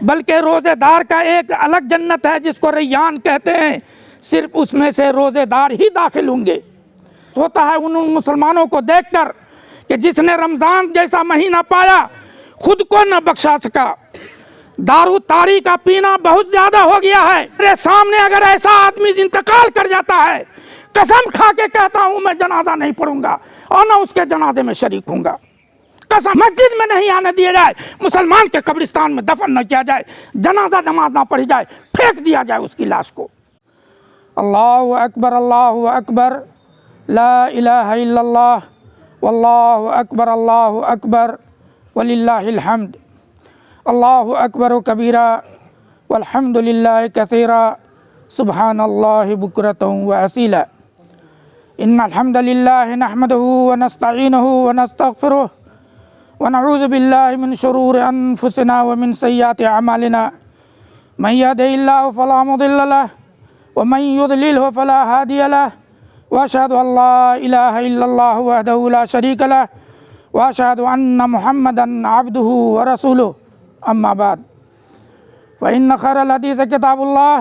بلکہ روزے دار کا ایک الگ جنت ہے جس کو ریان کہتے ہیں، صرف اس میں سے روزے دار ہی داخل ہوں گے۔ ہوتا ہے ان مسلمانوں کو دیکھ کر کہ جس نے رمضان جیسا مہینہ پایا خود کو نہ بخشا سکا، دارو تاری کا پینا بہت زیادہ ہو گیا ہے۔ میرے سامنے اگر ایسا آدمی انتقال کر جاتا ہے، قسم کھا کے کہتا ہوں میں جنازہ نہیں پڑھوں گا اور نہ اس کے جنازے میں شریک ہوں گا۔ قسم، مسجد میں نہیں آنے دیا جائے، مسلمان کے قبرستان میں دفن نہ کیا جائے، جنازہ نماز نہ پڑھی جائے، پھینک دیا جائے اس کی لاش کو۔ اللہ اکبر، اللہ اکبر، لا الہ الا اللہ، واللہ اکبر، اللہ اکبر، وللہ الحمد۔ اللہ اکبر و کبیرہ، والحمد للہ کثیرہ، سبحان اللہ بکرۃ و اصیلا۔ ان الحمد للہ نحمدہ ونستعینہ ونستغفرہ ونعوذ باللہ من شرور انفسنا ومن سیئات اعمالنا، من یہدہ اللہ فلا مضل لہ ومن یضللہ فلا ہادی لہ، واشہد ان لا الہ الا اللہ وحدہ لا شریک لہ، واشہد ان محمدا عبدہ ورسولہ، اما بعد فإن خیر الحدیث کتاب اللہ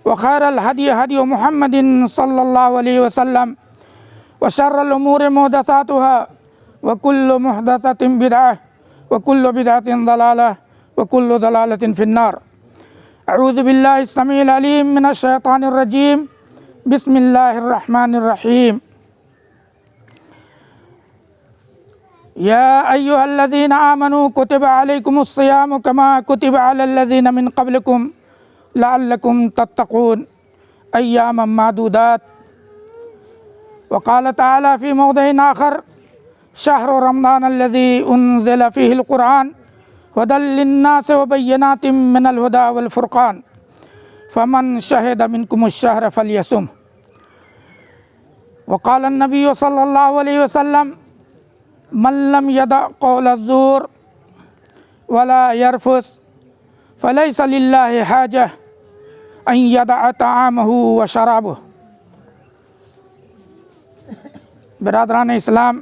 وخیر الہدی ہدی محمد صلی اللہ علیہ وسلم، وشر الامور محدثاتها وكل محدثة بدعة وكل بدعة ضلالة وكل ضلالة في النار۔ اعوذ باللہ السمیع العلیم من الشیطان الرجیم، بسم اللہ الرحمن الرحیم۔ یا ایہا الذین آمنوا کتب علیکم الصیام کما کتب علی الذین من قبلکم لعلکم تتقون، ایاما معدودات۔ وقال تعالی فی موضع آخر، شہر رمضان الذی انزل فیہ القرآن ہدی للناس وبینات من الہدی والفرقان، فمن شہد منکم الشہر فلیصمہ۔ وقال النبی صلی اللہ علیہ وسلم، من لم یدع قول الزور ولا یرفث فلیس للہ حاجہ ان یدع طعامہ وشرابہ۔ برادران اسلام،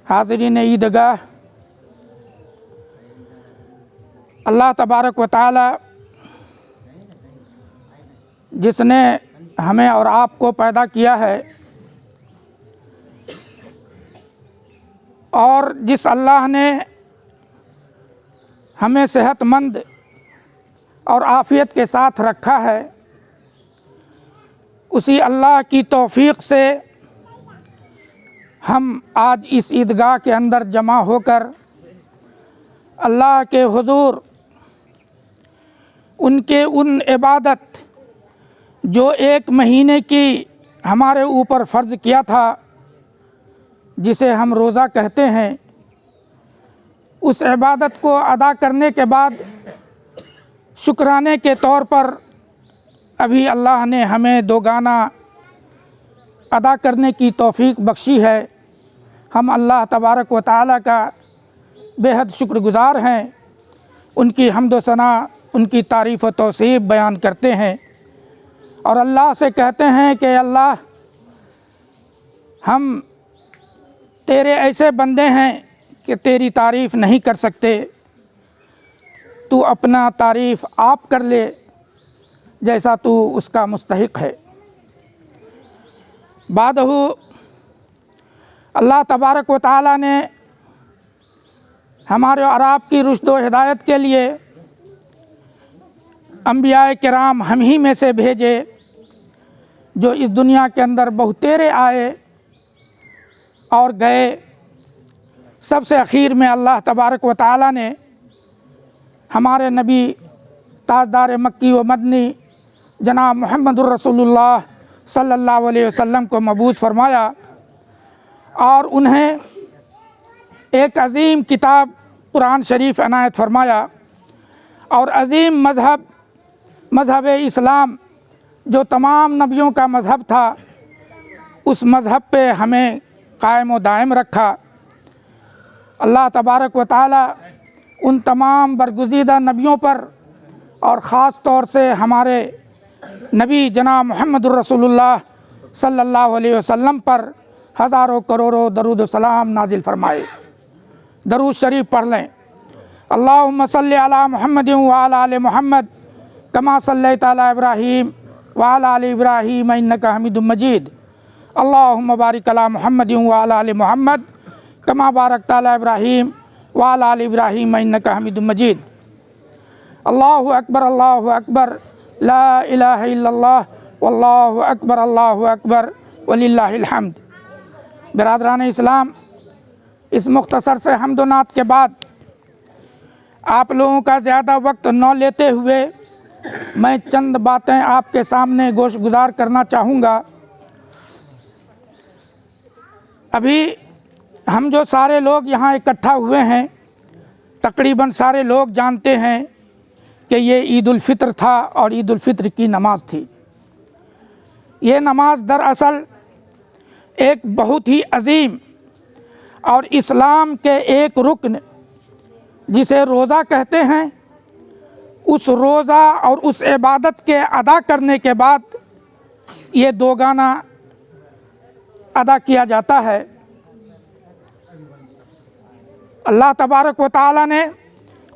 حاضرین عیدگاہ، اللہ تبارک و تعالی جس نے ہمیں اور آپ کو پیدا کیا ہے، اور جس اللہ نے ہمیں صحت مند اور عافیت کے ساتھ رکھا ہے، اسی اللہ کی توفیق سے ہم آج اس عیدگاہ کے اندر جمع ہو کر اللہ کے حضور ان کے ان عبادت جو ایک مہینے کی ہمارے اوپر فرض کیا تھا، جسے ہم روزہ کہتے ہیں، اس عبادت کو ادا کرنے کے بعد شکرانے کے طور پر ابھی اللہ نے ہمیں دوگانہ ادا کرنے کی توفیق بخشی ہے۔ ہم اللہ تبارک و تعالیٰ کا بے حد شکر گزار ہیں، ان کی حمد و ثنا، ان کی تعریف و توصیف بیان کرتے ہیں، اور اللہ سے کہتے ہیں کہ اللہ، ہم تیرے ایسے بندے ہیں کہ تیری تعریف نہیں کر سکتے، تو اپنا تعریف آپ کر لے جیسا تو اس کا مستحق ہے۔ بعدہ اللہ تبارک و تعالیٰ نے ہمارے اور آپ کی رشد و ہدایت کے لیے انبیاء کرام ہم ہی میں سے بھیجے، جو اس دنیا کے اندر بہتیرے آئے اور گئے۔ سب سے اخیر میں اللہ تبارک و تعالیٰ نے ہمارے نبی تاجدار مکی و مدنی جناب محمد الرسول اللہ صلی اللہ علیہ وسلم کو مبعوث فرمایا، اور انہیں ایک عظیم کتاب قرآن شریف عنایت فرمایا، اور عظیم مذہب اسلام جو تمام نبیوں کا مذہب تھا، اس مذہب پہ ہمیں قائم و دائم رکھا۔ اللہ تبارک و تعالی ان تمام برگزیدہ نبیوں پر، اور خاص طور سے ہمارے نبی جناب محمد الرسول اللہ صلی اللہ علیہ وسلم پر ہزاروں کروڑوں درود و سلام نازل فرمائے۔ درود شریف پڑھ لیں۔ अल्लाहुम्मा सल्लि अला मुहम्मदिन व अला आलि मुहम्मद कमा सल्लैता अला इब्राहीम व अला आलि इब्राहीम इन्नका हमीदुम मजीद। अल्लाहुम्मा बारिक अला मुहम्मदिन व अला आलि मुहम्मद कमा बारकता अला इब्राहीम व अला आलि इब्राहीम इन्नका हमीदुम मजीद। अल्लाहु अकबर ला इलाहा इल्लल्लाह वल्लाहु अकबर वलिल्लाहिल हम्द। बिरादरान इस्लाम, इस मुख्तसर से हम्द व नात के बाद आप लोगों का ज़्यादा वक्त न लेते हुए मैं चंद बातें आपके सामने गोश गुजार करना चाहूँगा। अभी हम जो सारे लोग यहाँ इकट्ठा हुए हैं, तकरीबन सारे लोग जानते हैं कि ये ईद उल फित्र था और ईद उल फित्र की नमाज़ थी। ये नमाज दरअसल एक बहुत ही अजीम और इस्लाम के एक रुकन जिसे रोज़ा कहते हैं, उस रोज़ा और उस इबादत के अदा करने के बाद ये दोगाना अदा किया जाता है। अल्लाह तबारक व तआला ने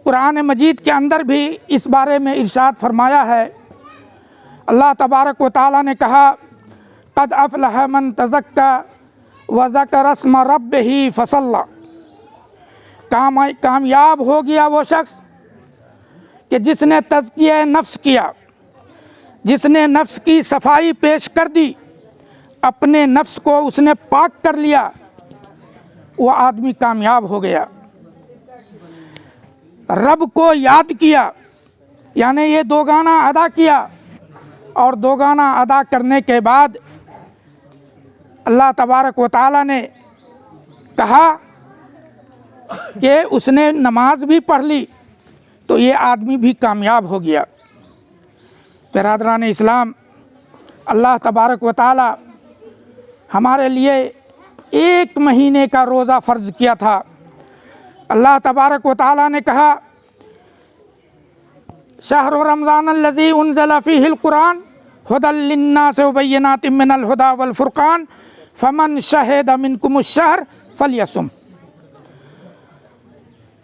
कुरान मजीद के अंदर भी इस बारे में इरशाद फरमाया है। अल्लाह तबारक व तआला ने कहा, क़द अफ़लह मन तज़क्का व ज़करा अस्म रब्बिही फसल्ला। कामयाब हो गया वो शख्स कि जिसने तज़किया नफ्स किया, जिसने नफ्स की सफाई पेश कर दी, अपने नफ्स को उसने पाक कर लिया, वो आदमी कामयाब हो गया। रब को याद किया, यानी ये दोगाना अदा किया, और दोगाना अदा करने के बाद अल्लाह तबारक व तआला ने कहा कि उसने नमाज भी पढ़ ली, तो ये आदमी भी कामयाब हो गया। बिरादरान इस्लाम, अल्लाह तबारक व तआला हमारे लिए एक महीने का रोज़ा फ़र्ज़ किया था। अल्लाह तबारक व तआला ने कहा, शहरु रमज़ान अल्लज़ी उन्ज़िला फ़ीहिल कुरान हुदल लिन्नास व बय्यिनातिम मिनल हुदा वल फ़ुरक़ान फ़मन शहिद मिनकुमुश शहर फ़लयसुम।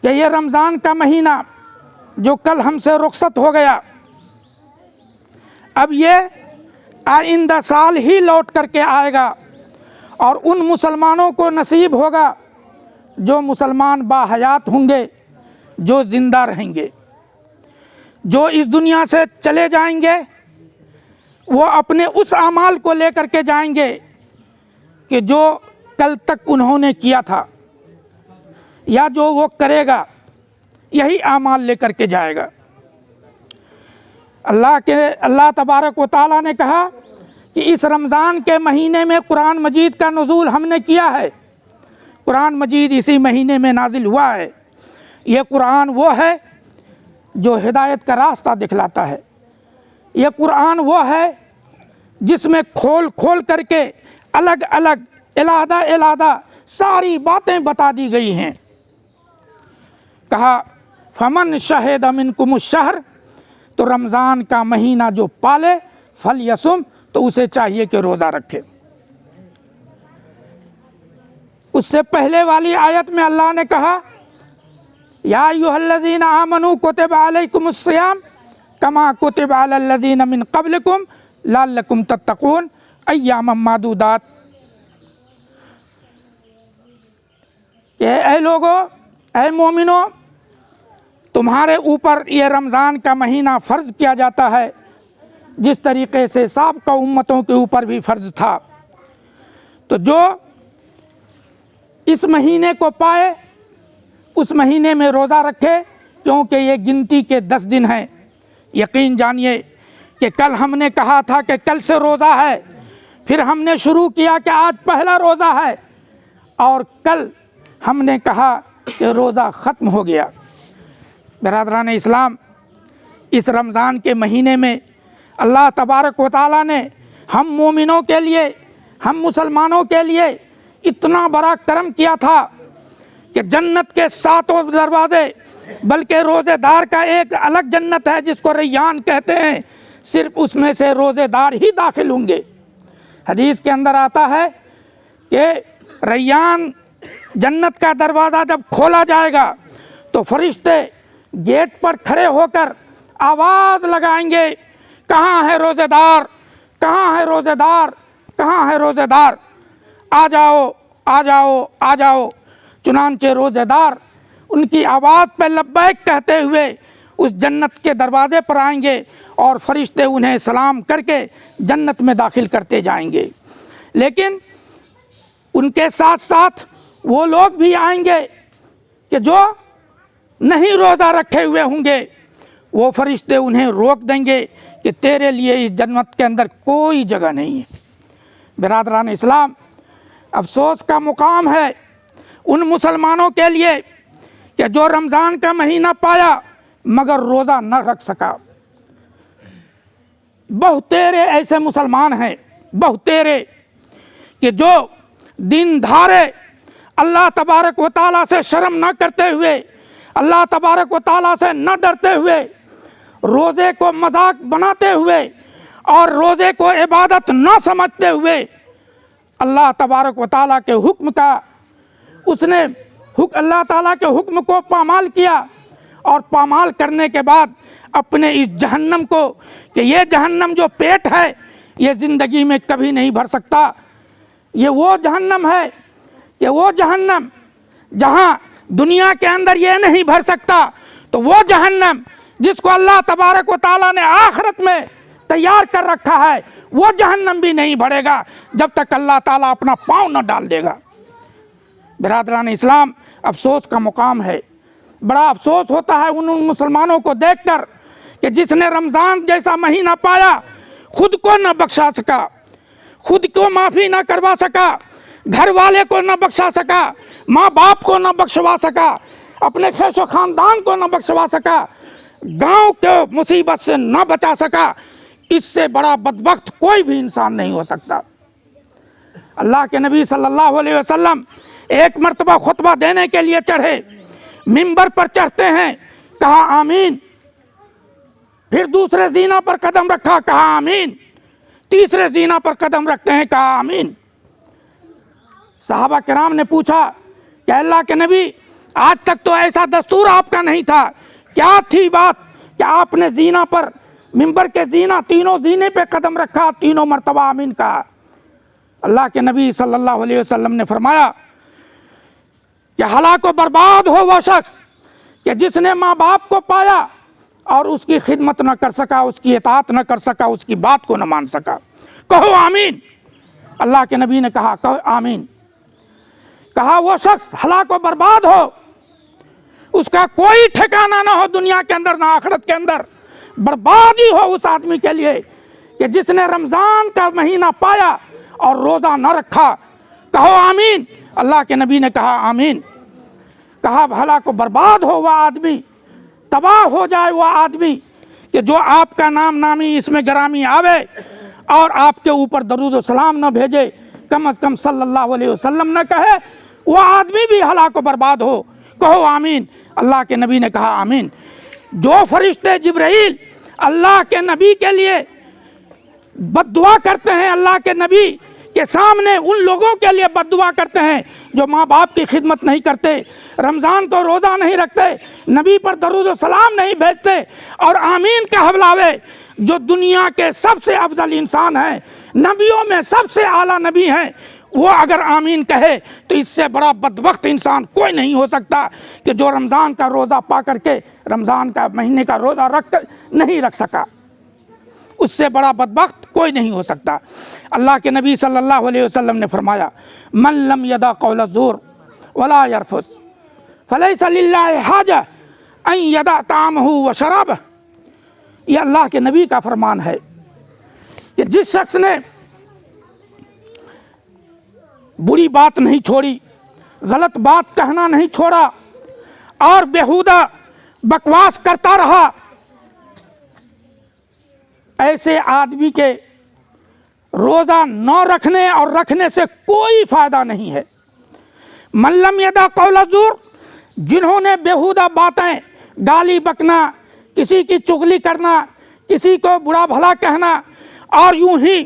कि ये रमज़ान का महीना जो कल हमसे रुखसत हो गया, अब ये आइंदा साल ही लौट करके आएगा, और उन मुसलमानों को नसीब होगा जो मुसलमान बाहयात होंगे, जो ज़िंदा रहेंगे। जो इस दुनिया से चले जाएंगे वो अपने उस अमाल को लेकर के जाएंगे कि जो कल तक उन्होंने किया था, या जो वो करेगा, यही अमाल लेकर के जाएगा। अल्लाह तबारक व तआला ने कहा कि इस रमज़ान के महीने में कुरान मजीद का नुज़ूल हमने किया है। कुरान मजीद इसी महीने में नाजिल हुआ है। ये कुरान वो है जो हिदायत का रास्ता दिखलाता है। ये कुरान वो है जिसमें खोल खोल करके अलग अलग इलादा सारी बातें बता दी गई हैं। कहा, फमन शहिद मिनकुमुश शहर, तो रमज़ान का महीना जो पाले, फल यसुम, तो उसे चाहिए कि रोज़ा रखे। उससे पहले वाली आयत में अल्लाह ने कहा, या अय्युहल्लज़ीना आमनू कुतिबा अलैकुमुस सियाम कमा कुतिबा अलल्लज़ीना मिन क़ब्लिकुम लअल्लकुम तत्तक़ून अय्यामम मादूदात। कि ऐ लोगो, ऐ मोमिनो, तुम्हारे ऊपर ये रमज़ान का महीना फ़र्ज़ किया जाता है जिस तरीक़े से साबिक़ा उम्मतों के ऊपर भी फ़र्ज़ था। तो जो इस महीने को पाए उस महीने में रोज़ा रखे, क्योंकि ये गिनती के 10 दिन हैं। यकीन जानिए कि कल हमने कहा था कि कल से रोज़ा है, फिर हमने शुरू किया कि आज पहला रोज़ा है, और कल हमने कहा कि रोज़ा ख़त्म हो गया। बिरादरान इस्लाम, इस रमज़ान के महीने में अल्लाह तबारक व तआला ने हम मोमिनों के लिए, हम मुसलमानों के लिए इतना बड़ा करम किया था कि जन्नत के 7 दरवाज़े, बल्कि रोज़ेदार का एक अलग जन्नत है जिसको रैयान कहते हैं, सिर्फ उसमें से रोज़ेदार ही दाखिल होंगे। हदीस के अंदर आता है कि रैयान जन्नत का दरवाज़ा जब खोला जाएगा तो फरिश्ते गेट पर खड़े होकर आवाज़ लगाएंगे, कहाँ है रोज़ेदार, कहाँ है रोज़ेदार, कहाँ है रोज़ेदार, आ जाओ आ जाओ आ जाओ। चुनांचे रोज़ेदार उनकी आवाज़ पर लब्बैक कहते हुए उस जन्नत के दरवाज़े पर आएंगे और फरिश्ते उन्हें सलाम करके जन्नत में दाखिल करते जाएंगे। लेकिन उनके साथ साथ वो लोग भी आएंगे कि जो नहीं रोज़ा रखे हुए होंगे, वो फरिश्ते उन्हें रोक देंगे कि तेरे लिए इस जन्नत के अंदर कोई जगह नहीं है। बिरादरान इस्लाम, अफसोस का मुकाम है उन मुसलमानों के लिए कि जो रमज़ान का महीना पाया मगर रोज़ा न रख सका। बहुतेरे ऐसे मुसलमान हैं, बहुतेरे, कि जो दिन धारे अल्लाह तबारक व तआला से शर्म न करते हुए, अल्लाह तबारक व तआला से न डरते हुए, रोज़े को मजाक बनाते हुए और रोज़े को इबादत न समझते हुए अल्लाह तबारक व तआला के हुक्म का उसने अल्लाह ताला के हुक्म को पामाल किया और पामाल करने के बाद अपने इस जहन्नम को, कि ये जहन्नम जो पेट है ये ज़िंदगी में कभी नहीं भर सकता, ये वो जहन्नम है कि वो जहन्नम जहाँ दुनिया के अंदर ये नहीं भर सकता, तो वो जहन्नम जिसको अल्लाह तबारक व तआला ने आखिरत में तैयार कर रखा है, वो जहन्नम भी नहीं भरेगा जब तक अल्लाह ताला अपना पाँव न डाल देगा। बिरादरान इस्लाम, अफसोस का मुकाम है। बड़ा अफसोस होता है उन मुसलमानों को देखकर कि जिसने रमज़ान जैसा महीना पाया, खुद को न बख्शा सका, खुद को माफ़ी न करवा सका, घर वाले को न बख्शा सका, माँ बाप को न बख्शवा सका, अपने खैशो ख़ानदान को न बख्शवा सका, गांव के मुसीबत से न बचा सका। इससे बड़ा बदबख्त कोई भी इंसान नहीं हो सकता। अल्लाह के नबी सल्लल्लाहु अलैहि वसल्लम एक मर्तबा खुतबा देने के लिए चढ़े, मिंबर पर चढ़ते हैं, कहा आमीन, फिर दूसरे जीना पर कदम रखा, कहा आमीन, तीसरे जीना पर कदम रखते हैं, कहा आमीन। सहाबा किराम ने पूछा कि अल्लाह के नबी, आज तक तो ऐसा दस्तूर आपका नहीं था, क्या थी बात कि आपने जीना पर, मिंबर के जीना, तीनों जीने पे कदम रखा, तीनों मर्तबा आमीन कहा। अल्लाह के नबी सल्लल्लाहु अलैहि वसल्लम ने फरमाया कि हलाक व बर्बाद हो वह शख्स कि जिसने माँ बाप को पाया और उसकी खिदमत न कर सका, उसकी इताअत न कर सका, उसकी बात को न मान सका। कहो आमीन। अल्लाह के नबी ने कहा कहो आमीन। कहा वो शख्स हलाक व बर्बाद हो, उसका कोई ठिकाना ना हो दुनिया के अंदर ना आखिरत के अंदर, बर्बादी हो उस आदमी के लिए कि जिसने रमज़ान का महीना पाया और रोज़ा न रखा। कहो आमीन। अल्लाह के नबी ने कहा आमीन। कहा भला को बर्बाद हो वह आदमी, तबाह हो जाए वह आदमी कि जो आपका नाम नामी इसमें गरामी आवे और आपके ऊपर दरूद व सलाम न भेजे, कम अज़ कम सल्लल्लाहु अलैहि वसल्लम न कहे, वह आदमी भी हलाक व बर्बाद हो। कहो आमीन। अल्लाह के नबी ने कहा आमीन। जो फरिश्ते जिब्राइल अल्लाह के नबी के लिए बद्दुआ करते हैं, अल्लाह के नबी के सामने उन लोगों के लिए बद्दुआ करते हैं जो माँ बाप की खिदमत नहीं करते, रमज़ान को रोज़ा नहीं रखते, नबी पर दरूद व सलाम नहीं भेजते और आमीन का हवलावे, जो दुनिया के सबसे अफजल इंसान हैं, नबियों में सबसे आला नबी हैं, वो अगर आमीन कहे तो इससे बड़ा बदबख्त इंसान कोई नहीं हो सकता कि जो रमज़ान का रोज़ा पा करके रमज़ान का महीने का रोज़ा नहीं रख सका। उससे बड़ा बदबख्त कोई नहीं हो सकता। अल्लाह के नबी सल्लल्लाहु अलैहि वसल्लम ने फरमाया मन लम यदा कौल ज़ूर वला यरफुस फलैसा लिल्लाहि हाजा अन यदा तामहु व शराबह। ये अल्लाह के नबी का फरमान है कि जिस शख्स ने बुरी बात नहीं छोड़ी, गलत बात कहना नहीं छोड़ा और बेहुदा बकवास करता रहा, ऐसे आदमी के रोज़ा न रखने और रखने से कोई फ़ायदा नहीं है। मल्लम यदा कौल ज़ूर, जिन्होंने बेहुदा बातें, गाली बकना, किसी की चुगली करना, किसी को बुरा भला कहना और यूं ही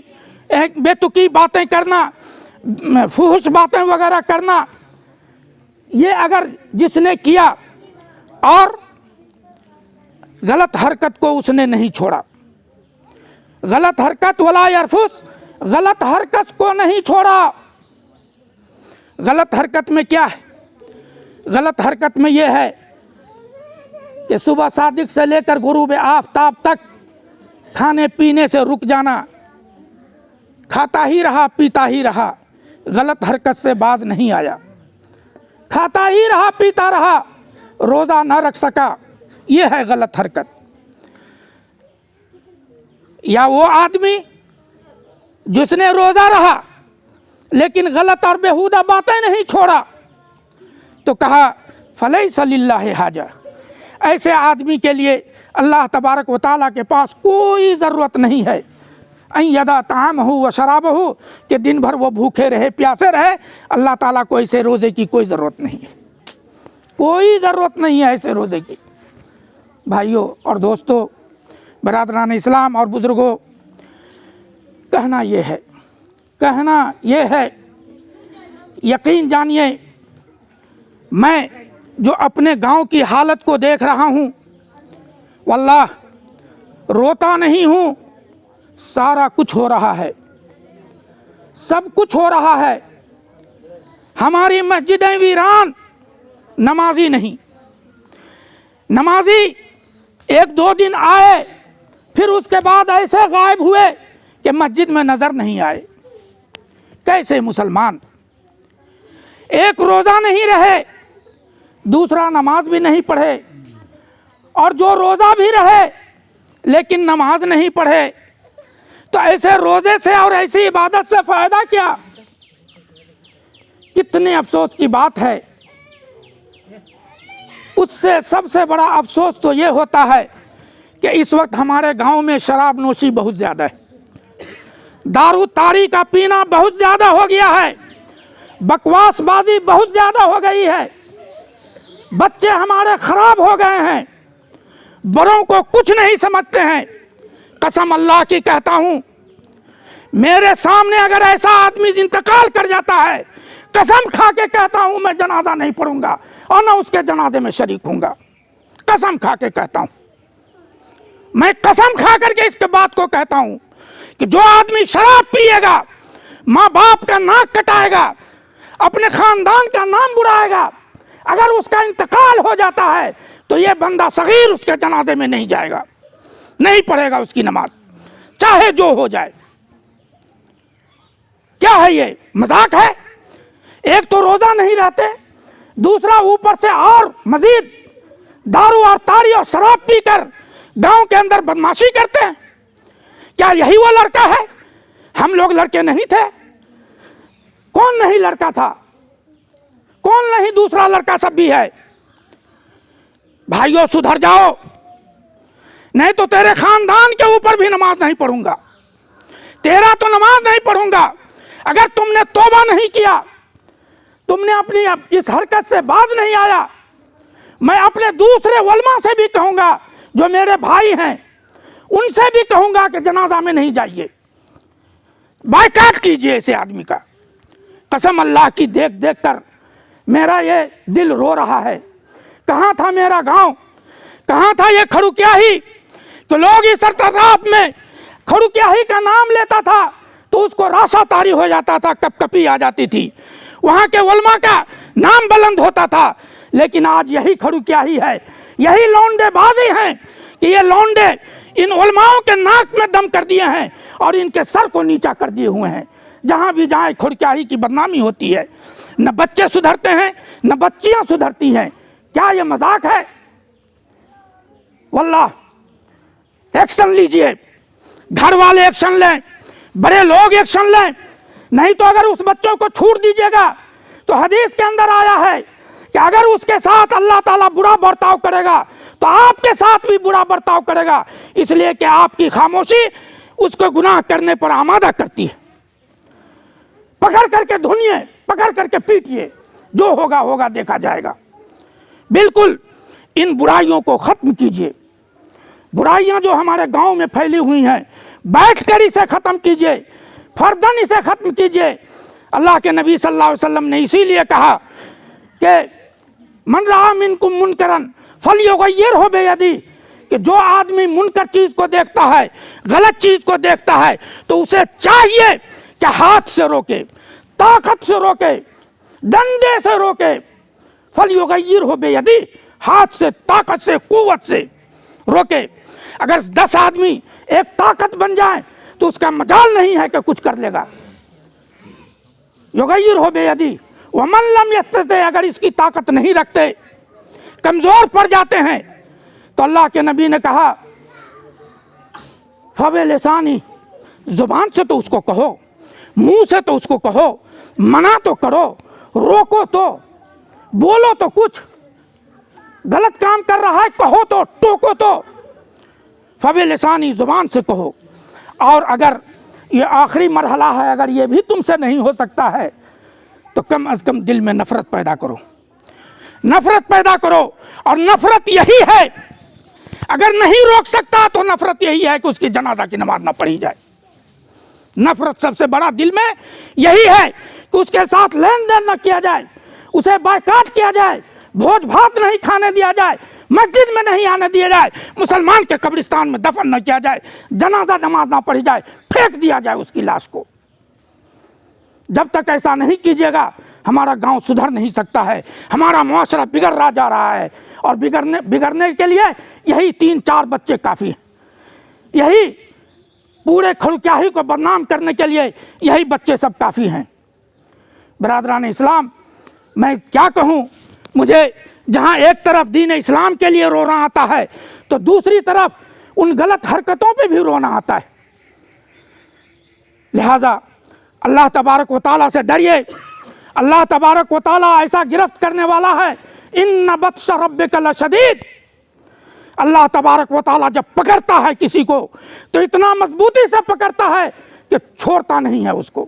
एक बेतुकी बातें करना, फुहश बातें वगैरह करना, ये अगर जिसने किया और गलत हरकत को उसने नहीं छोड़ा। गलत हरकत वला यरफुस, गलत हरकत को नहीं छोड़ा। गलत हरकत में क्या है? गलत हरकत में यह है कि सुबह सादिक से लेकर गुरूब आफताब तक खाने पीने से रुक जाना, खाता ही रहा पीता ही रहा, गलत हरकत से बाज नहीं आया। खाता ही रहा पीता रहा, रोज़ा न रख सका, यह है गलत हरकत। या वो आदमी जिसने रोज़ा रहा लेकिन गलत और बेहुदा बातें नहीं छोड़ा, तो कहा फलैसा लिल्लाहि हाजा, ऐसे आदमी के लिए अल्लाह तबारक व तआला के पास कोई ज़रूरत नहीं है अन यदा तामहु व शराबहु, कि दिन भर वो भूखे रहे प्यासे रहे। अल्लाह ताला को ऐसे रोज़े की कोई ज़रूरत नहीं है, कोई ज़रूरत नहीं है ऐसे रोज़े की। भाइयों और दोस्तों, बरादरान इस्लाम और बुज़ुर्गों, कहना ये है, यकीन जानिए, मैं जो अपने गांव की हालत को देख रहा हूँ, वल्लाह रोता नहीं हूँ, सारा कुछ हो रहा है, सब कुछ हो रहा है। हमारी मस्जिदें वीरान, नमाजी नहीं। नमाजी एक दो दिन आए, फिर उसके बाद ऐसे गायब हुए कि मस्जिद में नज़र नहीं आए। कैसे मुसलमान? एक रोज़ा नहीं रहे, दूसरा नमाज भी नहीं पढ़े, और जो रोज़ा भी रहे लेकिन नमाज नहीं पढ़े, तो ऐसे रोज़े से और ऐसी इबादत से फ़ायदा क्या? कितने अफसोस की बात है। उससे सबसे बड़ा अफसोस तो ये होता है कि इस वक्त हमारे गांव में शराब नोशी बहुत ज़्यादा है, दारू तारी का पीना बहुत ज़्यादा हो गया है, बकवासबाजी बहुत ज़्यादा हो गई है, बच्चे हमारे खराब हो गए हैं, बड़ों को कुछ नहीं समझते हैं। कसम अल्लाह की कहता हूँ, मेरे सामने अगर ऐसा आदमी इंतकाल कर जाता है, कसम खा के कहता हूँ मैं जनाजा नहीं पढ़ूंगा और न उसके जनाजे में शरीक हूँगा। कसम खा के कहता हूँ, मैं कसम खा करके इसके बात को कहता हूँ कि जो आदमी शराब पिएगा, माँ बाप का नाक कटाएगा, अपने खानदान का नाम बुराएगा, अगर उसका इंतकाल हो जाता है तो ये बंदा सगीर उसके जनाजे में नहीं जाएगा, नहीं पढ़ेगा उसकी नमाज, चाहे जो हो जाए। क्या है ये? मजाक है? एक तो रोजा नहीं रहते, दूसरा ऊपर से और मजीद दारू और तारी और शराब पीकर गांव के अंदर बदमाशी करते हैं। क्या यही वो लड़का है? हम लोग लड़के नहीं थे? कौन नहीं लड़का था? कौन नहीं दूसरा लड़का सब भी है? भाइयों सुधर जाओ, नहीं तो तेरे खानदान के ऊपर भी नमाज नहीं पढ़ूंगा, तेरा तो नमाज नहीं पढ़ूंगा। अगर तुमने तौबा नहीं किया, तुमने अपनी इस हरकत से बाज नहीं आया, मैं अपने दूसरे उलमा से भी कहूंगा जो मेरे भाई हैं, उनसे भी कहूंगा कि जनाजा में नहीं जाइए, बायकाट कीजिए ऐसे आदमी का। कसम अल्लाह की, देख देख कर मेरा ये दिल रो रहा है। कहाँ था मेरा गांव? कहाँ था ये खड़ुक्याही? तो लोग इस रात में खड़ुक्याही का नाम लेता था तो उसको राशा तारी हो जाता था, कपकपी आ जाती थी, वहाँ के उलमा का नाम बुलंद होता था। लेकिन आज यही खड़ुक्याही है, यही लौंडेबाजी है कि ये लौंडे इन उलमाओं के नाक में दम कर दिए हैं और इनके सर को नीचा कर दिए हुए हैं। जहाँ भी जाए खड़ुक्याही की बदनामी होती है, न बच्चे सुधरते हैं न बच्चियाँ सुधरती हैं। क्या ये मजाक है? वल्लाह एक्शन लीजिए, घर वाले एक्शन लें, बड़े लोग एक्शन लें, नहीं तो अगर उस बच्चों को छूट दीजिएगा तो हदीस के अंदर आया है कि अगर उसके साथ अल्लाह ताला बुरा बर्ताव करेगा तो आपके साथ भी बुरा बर्ताव करेगा, इसलिए कि आपकी खामोशी उसको गुनाह करने पर आमादा करती है। पकड़ करके धुनिए, पकड़ करके पीटिए, जो होगा होगा देखा जाएगा। बिल्कुल इन बुराइयों को खत्म कीजिए। बुराइयां जो हमारे गांव में फैली हुई हैं, बैठकर इसे खत्म कीजिए, फर्दन इसे खत्म कीजिए। अल्लाह के नबी सल्लल्लाहु अलैहि वसल्लम ने इसीलिए कहा कि मन रहा मिनकुम मुनकरन फलयुगय्यिरहु बियदी, کہ جو آدمی منکر چیز کو دیکھتا ہے، غلط چیز کو دیکھتا ہے، تو اسے چاہیے کہ ہاتھ سے روکے، طاقت سے روکے، ڈنڈے سے روکے۔ فَلْيُغَيِّرْهُ بِيَدِهِ، ہاتھ سے، طاقت سے، قوت سے روکے۔ اگر 10 آدمی ایک طاقت بن جائیں تو اس کا مجال نہیں ہے کہ کچھ کر لے گا۔ يُغَيِّرْهُ بِيَدِهِ وَمَنْ لَمْ يَسْتَطِعْ، اگر اس کی طاقت نہیں رکھتے، کمزور پڑ جاتے ہیں، تو اللہ کے نبی نے کہا فَبِلِسَانِهِ، زبان سے تو اس کو کہو، منہ سے تو اس کو کہو، منع تو کرو، روکو تو، بولو تو کچھ، غلط کام کر رہا ہے کہو تو، ٹوکو تو، فَبِلِسَانِهِ، زبان سے کہو۔ اور اگر یہ آخری مرحلہ ہے، اگر یہ بھی تم سے نہیں ہو سکتا ہے تو کم از کم دل میں نفرت پیدا کرو، نفرت پیدا کرو۔ اور نفرت یہی ہے، اگر نہیں روک سکتا تو نفرت یہی ہے کہ اس کی جنازہ کی نماز نہ پڑھی جائے۔ نفرت سب سے بڑا دل میں یہی ہے کہ اس کے ساتھ لین دین نہ کیا جائے، اسے بائیکاٹ کیا جائے، بھوج بھات نہیں کھانے دیا جائے، مسجد میں نہیں آنے دیا جائے، مسلمان کے قبرستان میں دفن نہ کیا جائے، جنازہ نماز نہ پڑھی جائے، پھینک دیا جائے اس کی لاش کو۔ جب تک ایسا نہیں کیجیے گا ہمارا گاؤں سدھر نہیں سکتا ہے، ہمارا معاشرہ بگڑ رہا جا رہا ہے۔ اور بگڑنے کے لیے یہی 3-4 بچے کافی ہیں، یہی پورے کھڑکیاہی کو بدنام کرنے کے لیے یہی بچے سب کافی ہیں۔ برادران اسلام، میں کیا کہوں، مجھے جہاں ایک طرف دین اسلام کے لیے رونا آتا ہے تو دوسری طرف ان غلط حرکتوں پہ بھی رونا آتا ہے۔ لہٰذا اللہ تبارک و تعالیٰ سے ڈریے، اللہ تبارک و تعالیٰ ایسا گرفت کرنے والا ہے، ان بطش ربک لشدید۔ اللہ تبارک و تعالیٰ جب پکڑتا ہے کسی کو تو اتنا مضبوطی سے پکڑتا ہے کہ چھوڑتا نہیں ہے اس کو،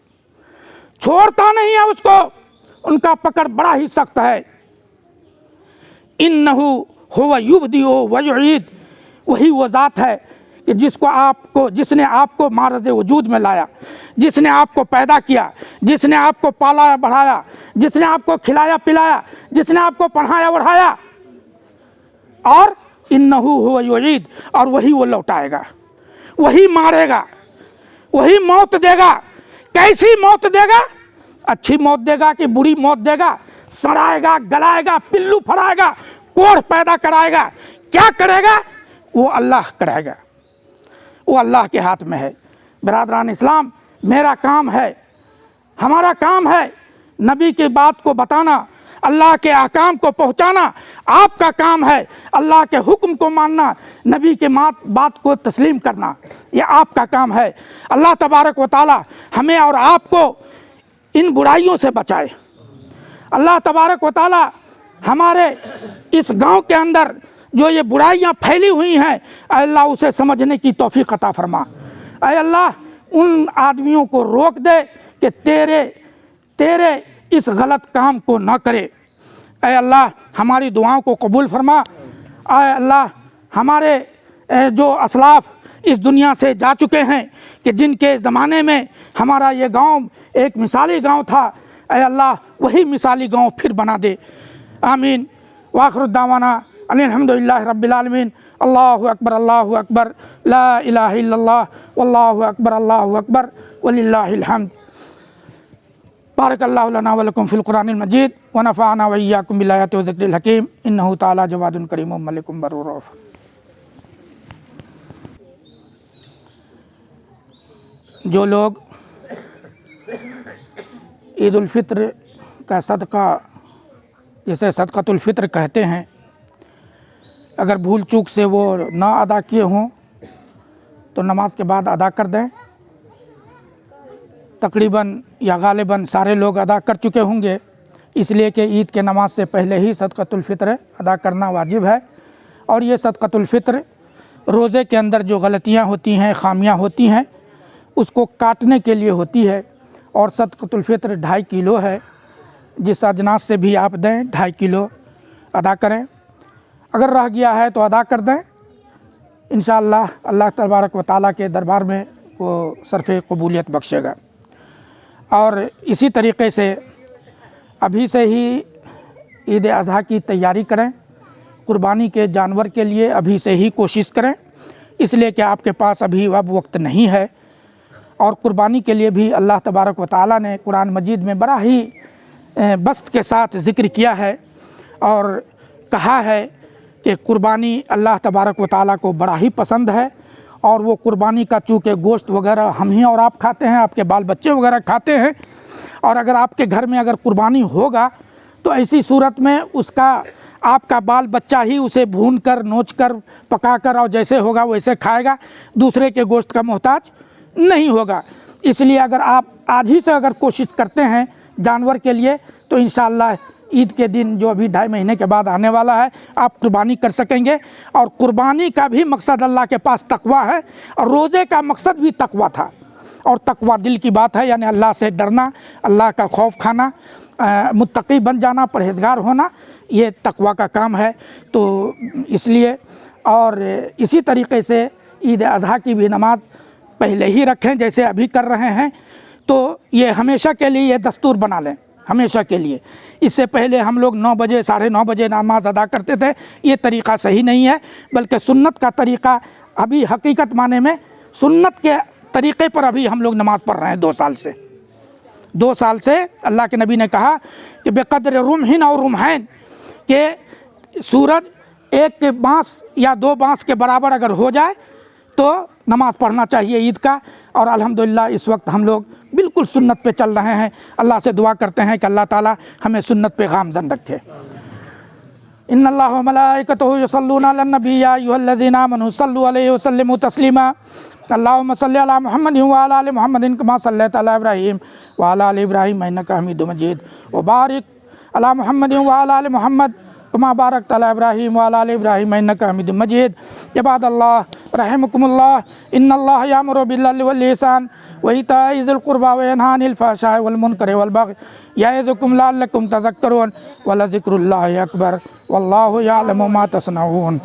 چھوڑتا نہیں ہے اس کو، ان کا پکڑ بڑا ہی سخت ہے۔ انہ هو یبدئ ویعید، وہی وہ ذات ہے کہ جس نے آپ کو معرض وجود میں لایا، جس نے آپ کو پیدا کیا، جس نے آپ کو پالا بڑھایا، جس نے آپ کو کھلایا پلایا، جس نے آپ کو پڑھایا بڑھایا، اور انہ هو یعید، اور وہی وہ لوٹائے گا، وہی مارے گا، وہی موت دے گا۔ کیسی موت دے گا؟ اچھی موت دے گا کہ بری موت دے گا؟ سڑائے گا، گلائے گا، پلو پھڑائے گا، کوڑ پیدا کرائے گا، کیا کرے گا؟ وہ اللہ کرے گا، وہ اللہ کے ہاتھ میں ہے۔ برادران اسلام، میرا کام ہے، ہمارا کام ہے نبی کی بات کو بتانا، اللہ کے احکام کو پہنچانا۔ آپ کا کام ہے اللہ کے حکم کو ماننا، نبی کے بات کو تسلیم کرنا، یہ آپ کا کام ہے۔ اللہ تبارک و تعالی ہمیں اور آپ کو ان برائیوں سے بچائے۔ اللہ تبارک و تعالی ہمارے اس گاؤں کے اندر جو یہ برائیاں پھیلی ہوئی ہیں، اے اللہ اسے سمجھنے کی توفیق عطا فرما۔ اے اللہ ان آدمیوں کو روک دے کہ تیرے اس غلط کام کو نہ کرے۔ اے اللہ ہماری دعاؤں کو قبول فرما۔ اے اللہ ہمارے جو اسلاف اس دنیا سے جا چکے ہیں، کہ جن کے زمانے میں ہمارا یہ گاؤں ایک مثالی گاؤں تھا، اے اللہ وہی مثالی گاؤں پھر بنا دے۔ آمین۔ وآخر الدعوانا ان الحمدللہ رب العالمین۔ اللہ اکبر، اللہ اکبر، لا الہ الا اللہ، واللہ اکبر، اللہ اکبر، وللہ الحمد۔ بارک اللہ لنا ولکم فی القرآن المجید، ونفعنا وإیاکم بالآیات والذکر الحکیم، انہ تعالی جواد کریم ملک بر رؤوف۔ جو لوگ عید الفطر کا صدقہ، جسے صدقۃ الفطر کہتے ہیں، اگر بھول چوک سے وہ نہ ادا کیے ہوں تو نماز کے بعد ادا کر دیں۔ تقریباً یا غالباً سارے لوگ ادا کر چکے ہوں گے، اس لیے کہ عید کے نماز سے پہلے ہی صدقۃ الفطر ادا کرنا واجب ہے۔ اور یہ صدقۃ الفطر روزے کے اندر جو غلطیاں ہوتی ہیں، خامیاں ہوتی ہیں، اس کو کاٹنے کے لیے ہوتی ہے۔ اور صدقۃ الفطر 2.5 کلو ہے، جس اجناس سے بھی آپ دیں 2.5 کلو ادا کریں۔ اگر رہ گیا ہے تو ادا کر دیں، انشاءاللہ اللہ تبارک و تعالیٰ کے دربار میں وہ صرف قبولیت بخشے گا۔ اور اسی طریقے سے ابھی سے ہی عید اضحیٰ کی تیاری کریں، قربانی کے جانور کے لیے ابھی سے ہی کوشش کریں، اس لیے کہ آپ کے پاس ابھی اب وقت نہیں ہے۔ اور قربانی کے لیے بھی اللہ تبارک و تعالیٰ نے قرآن مجید میں بڑا ہی بسط کے ساتھ ذکر کیا ہے اور کہا ہے کہ قربانی اللہ تبارک و تعالیٰ کو بڑا ہی پسند ہے، اور وہ قربانی کا چونکہ گوشت وغیرہ ہم ہی اور آپ کھاتے ہیں، آپ کے بال بچے وغیرہ کھاتے ہیں، اور اگر آپ کے گھر میں اگر قربانی ہوگا تو ایسی صورت میں اس کا آپ کا بال بچہ ہی اسے بھون کر، نوچ کر، پکا کر اور جیسے ہوگا ویسے کھائے گا، دوسرے کے گوشت کا محتاج نہیں ہوگا۔ اس لیے اگر آپ آج ہی سے اگر کوشش کرتے ہیں جانور کے لیے تو انشاءاللہ عید کے دن جو ابھی 2.5 مہینے کے بعد آنے والا ہے آپ قربانی کر سکیں گے۔ اور قربانی کا بھی مقصد اللہ کے پاس تقویٰ ہے، اور روزے کا مقصد بھی تقویٰ تھا، اور تقویٰ دل کی بات ہے، یعنی اللہ سے ڈرنا، اللہ کا خوف کھانا، متقی بن جانا، پرہیزگار ہونا، یہ تقویٰ کا کام ہے۔ تو اس لیے اور اسی طریقے سے عید اضحیٰ کی بھی نماز پہلے ہی رکھیں جیسے ابھی کر رہے ہیں، تو یہ ہمیشہ کے لیے یہ دستور بنا لیں، ہمیشہ کے لیے۔ اس سے پہلے ہم لوگ 9 بجے 9:30 بجے نماز ادا کرتے تھے، یہ طریقہ صحیح نہیں ہے، بلکہ سنت کا طریقہ ابھی حقیقت معنی میں سنت کے طریقے پر ابھی ہم لوگ نماز پڑھ رہے ہیں 2 سال سے۔ 2 سال سے اللہ کے نبی نے کہا کہ بقدر رمحن اور رمحین، کہ سورج ایک بانس یا 2 بانس کے برابر اگر ہو جائے تو نماز پڑھنا چاہیے عید کا، اور الحمدللہ اس وقت ہم لوگ بالکل سنت پہ چل رہے ہیں۔ اللہ سے دعا کرتے ہیں کہ اللہ تعالی ہمیں سنت پہ گامزن رکھے۔ ان اللہ و ملائکتہ یصلون علی النبی یا ایھا الذین آمنوا صلوا علیہ وسلموا تسلیما۔ اللہم صل علی محمد وعلی آل محمد کما صلیت علی ابراہیم وعلی آل ابراہیم انک حمید مجید، وبارک علی محمد وعلی آل محمد کما بارکت علی ابراہیم وعلی آل ابراہیم انک حمید مجید۔ عباد اللہ رحمکم اللہ، ان اللہ یامر بالعدل والاحسان وایتاء ذی القربى وینہی عن الفحشاء والمنکر والبغی یعظکم لعلکم تذکرون، ولذکر اللہ اکبر واللہ یعلم ما تصنعون۔